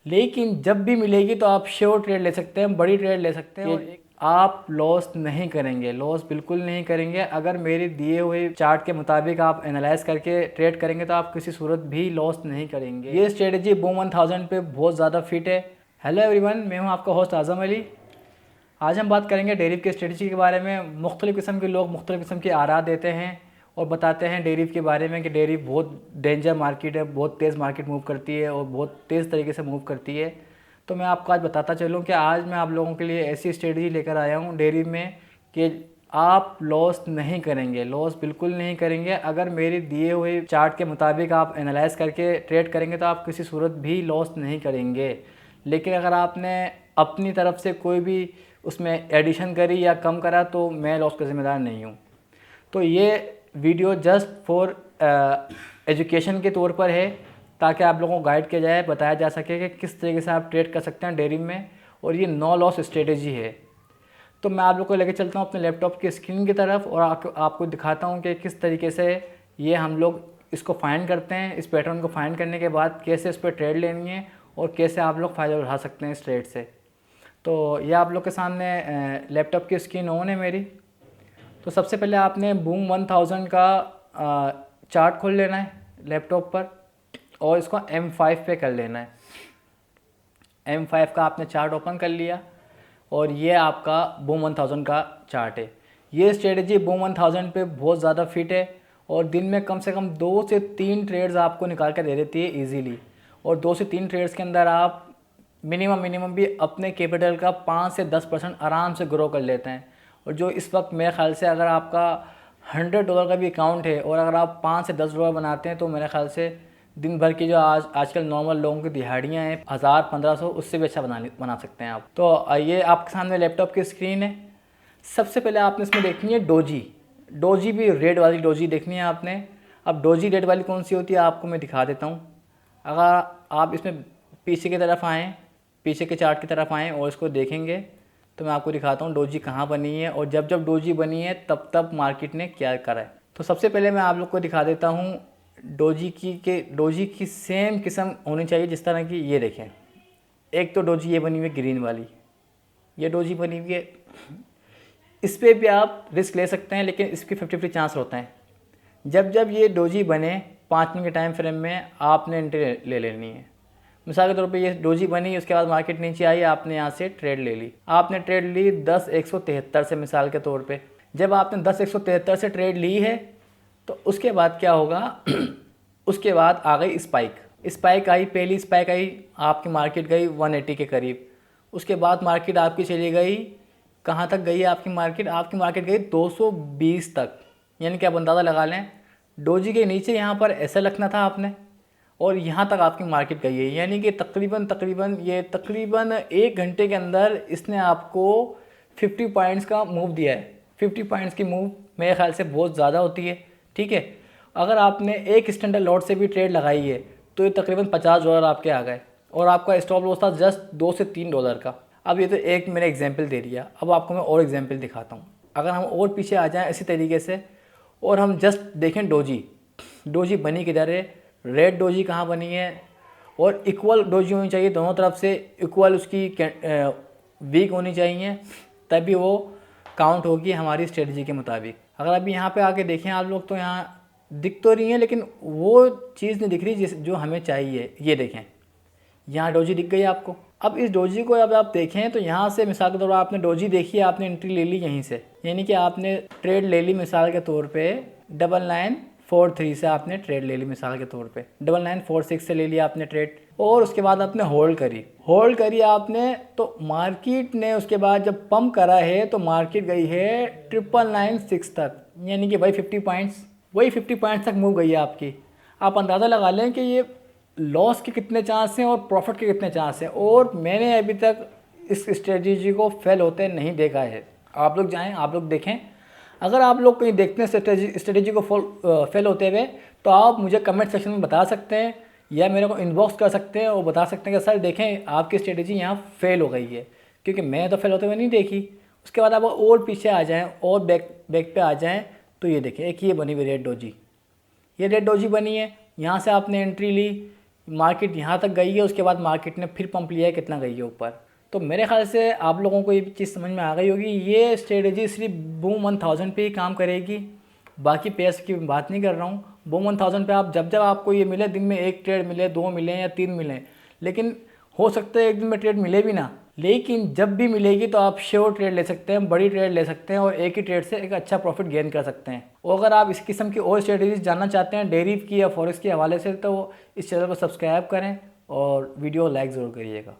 लेकिन जब भी मिलेगी तो आप श्योर ट्रेड ले सकते हैं, बड़ी ट्रेड ले सकते हैं और आप लॉस नहीं करेंगे, लॉस बिल्कुल नहीं करेंगे। अगर मेरे दिए हुए चार्ट के मुताबिक आप एनालाइज करके ट्रेड करेंगे तो आप किसी सूरत भी लॉस नहीं करेंगे। ये स्ट्रेटजी बूम 1000 पे बहुत ज़्यादा फिट है। हेलो एवरीवन, मैं हूं आपका होस्ट आज़म अली। आज हम बात करेंगे डेरिव की स्ट्रेटजी के बारे में। मुख्तलिफ़ किस्म के लोग मुख्तलिफ़ किस्म की आरा देते हैं और बताते हैं डेरिव के बारे में कि डेरिव बहुत डेंजर मार्केट है, बहुत तेज़ मार्केट मूव करती है और बहुत तेज़ तरीके से मूव करती है। तो मैं आपको आज बताता चलूँ कि आज मैं आप लोगों के लिए ऐसी स्ट्रेटजी लेकर आया हूँ डेरिव में कि आप लॉस नहीं करेंगे, लॉस बिल्कुल नहीं करेंगे। अगर मेरे दिए हुए चार्ट के मुताबिक आप एनालाइज करके ट्रेड करेंगे तो आप किसी सूरत भी लॉस नहीं करेंगे। लेकिन अगर आपने अपनी तरफ से कोई भी उसमें एडिशन करी या कम करा तो मैं लॉस का ज़िम्मेदार नहीं हूँ। तो ये वीडियो जस्ट फॉर एजुकेशन के तौर पर है, ताकि आप लोगों को गाइड किया जाए, बताया जा सके कि किस तरीके से आप ट्रेड कर सकते हैं डेरिव में। और ये नो लॉस स्ट्रेटेजी है। तो मैं आप लोग को लेकर चलता हूँ अपने लैपटॉप की स्क्रीन की तरफ और आपको दिखाता हूँ कि किस तरीके से ये हम लोग इसको फाइंड करते हैं। इस पैटर्न को फाइंड करने के बाद कैसे इस पर ट्रेड लेनी है और कैसे आप लोग फ़ायदा उठा सकते हैं इस ट्रेड से। तो ये आप लोग के सामने लैपटॉप की स्क्रीन ऑन है मेरी। तो सबसे पहले आपने बूम 1000 का चार्ट खोल लेना है लैपटॉप पर और इसको M5 पे कर लेना है। M5 का आपने चार्ट ओपन कर लिया और ये आपका बूम 1000 का चार्ट है। ये स्ट्रेटजी बूम 1000 पे बहुत ज़्यादा फिट है और दिन में कम से कम 2 से 3 ट्रेड्स आपको निकाल कर दे देती है इजीली। और 2 से 3 ट्रेड्स के अंदर आप मिनिमम भी अपने कैपिटल का 5 से 10% आराम से ग्रो कर लेते हैं। और जो इस वक्त मेरे ख्याल से अगर आपका $100 का भी अकाउंट है और अगर आप 5 से $10 बनाते हैं तो मेरे ख्याल से दिन भर की जो आजकल नॉर्मल लोगों की दिहाड़ियाँ हैं 1000-1500, उससे भी अच्छा बना सकते हैं आप। तो ये आपके सामने लैपटॉप की स्क्रीन है। सबसे पहले आपने इसमें देखनी है डोजी। डोजी भी रेड वाली डोजी देखनी है आपने। अब डोजी रेड वाली कौन सी होती है आपको मैं दिखा देता हूँ। अगर आप इसमें पीछे की तरफ आएँ, पीछे के चार्ट की तरफ आएँ और इसको देखेंगे तो मैं आपको दिखाता हूँ डोजी कहाँ बनी है और जब जब डोजी बनी है तब तब मार्केट ने क्या करा है। तो सबसे पहले मैं आप लोग को दिखा देता हूँ डोजी की सेम किस्म होनी चाहिए जिस तरह की ये देखें। एक तो डोजी ये बनी हुई है ग्रीन वाली, ये डोजी बनी हुई है। इस पर भी आप रिस्क ले सकते हैं लेकिन इसकी 50-50 चांस होता है। जब जब ये डोजी बने 5 मिनट के टाइम फ्रेम में आपने एंट्री ले लेनी है। मिसाल के तौर पे ये डोजी बनी, उसके बाद मार्केट नीचे आई, आपने यहाँ से ट्रेड ले ली। आपने ट्रेड ली 10,173 से मिसाल के तौर पे। जब आपने 10,173 से ट्रेड ली है तो उसके बाद क्या होगा उसके बाद आ गई स्पाइक आई, पहली स्पाइक आई, आपकी मार्केट गई 180 के करीब। उसके बाद मार्केट आपकी चली गई, कहाँ तक गई है आपकी मार्केट गई 220 तक। यानी कि आप अंदाज़ा लगा लें डोजी के नीचे यहाँ पर ऐसा रखना था आपने और यहाँ तक आपकी मार्केट गई है। यानी कि तकरीबन 1 घंटे के अंदर इसने आपको 50 पॉइंट्स का मूव दिया है। 50 पॉइंट्स की मूव मेरे ख्याल से बहुत ज़्यादा होती है, ठीक है। अगर आपने एक स्टैंडर्ड लॉट से भी ट्रेड लगाई है तो ये तकरीबन $50 आपके आ गए और आपका स्टॉप लॉस था जस्ट $2 से $3 का। अब ये तो एक मैंने एग्जांपल दे दिया, अब आपको मैं और एग्जांपल दिखाता हूँ। अगर हम और पीछे आ जाएं इसी तरीके से और हम जस्ट देखें डोजी बनी किधर है, रेड डोजी कहाँ बनी है और इक्वल डोजी होनी चाहिए, दोनों तरफ से इक्वल उसकी वीक होनी चाहिए, तभी वो काउंट होगी हमारी स्ट्रेटजी के मुताबिक। अगर अभी यहाँ पे आके देखें आप लोग तो यहाँ दिख तो रही है लेकिन वो चीज़ नहीं दिख रही जो हमें चाहिए। ये देखें यहाँ डोजी दिख गई आपको। अब इस डोजी को अब आप देखें तो यहाँ से मिसाल के तौर पर आपने डोजी देखी, आपने एंट्री ले ली यहीं से, यानी कि आपने ट्रेड ले ली मिसाल के तौर पे 9943 से आपने ट्रेड ले ली, मिसाल के तौर पे 9946 से ले लिया आपने ट्रेड और उसके बाद आपने होल्ड करी आपने। तो मार्केट ने उसके बाद जब पंप करा है तो मार्केट गई है 9996 तक, यानी कि वही 50 पॉइंट्स तक मूव गई है आपकी। आप अंदाज़ा लगा लें कि ये लॉस के कितने चांस हैं और प्रॉफिट के कितने चांस हैं। और मैंने अभी तक इस स्ट्रेटजी को फेल होते नहीं देखा है। आप लोग जाएं, आप लोग देखें। अगर आप लोग कहीं देखते हैं स्ट्रेटजी को फेल होते हुए तो आप मुझे कमेंट सेक्शन में बता सकते हैं या मेरे को इनबॉक्स कर सकते हैं और बता सकते हैं कि सर देखें आपकी स्ट्रेटजी यहाँ फेल हो गई है, क्योंकि मैं तो फेल होते हुए नहीं देखी। उसके बाद आप और पीछे आ जाएँ और बैक पे आ जाएँ तो ये देखें एक ये बनी हुई रेड डोजी, ये रेड डोजी बनी है। यहाँ से आपने एंट्री ली, मार्केट यहाँ तक गई है, उसके बाद मार्केट ने फिर पंप लिया है, कितना गई है ऊपर। तो मेरे ख्याल से आप लोगों को ये चीज़ समझ में आ गई होगी। ये स्ट्रेटजी सिर्फ बूम 1000 पे ही काम करेगी, बाकी पेयर्स की बात नहीं कर रहा हूँ। बूम 1000 पे आप जब आपको ये मिले, दिन में 1 ट्रेड मिले, 2 मिले या 3 मिले, लेकिन हो सकता है एक दिन में ट्रेड मिले भी ना, लेकिन जब भी मिलेगी तो आप श्योर ट्रेड ले सकते हैं, बड़ी ट्रेड ले सकते हैं और एक ही ट्रेड से एक अच्छा प्रॉफिट गेन कर सकते हैं। और अगर आप इस किस्म की और स्ट्रेटजीज जानना चाहते हैं डेरिव की या फॉरेक्स के हवाले से, तो इस चैनल को सब्सक्राइब करें और वीडियो लाइक ज़रूर करिएगा।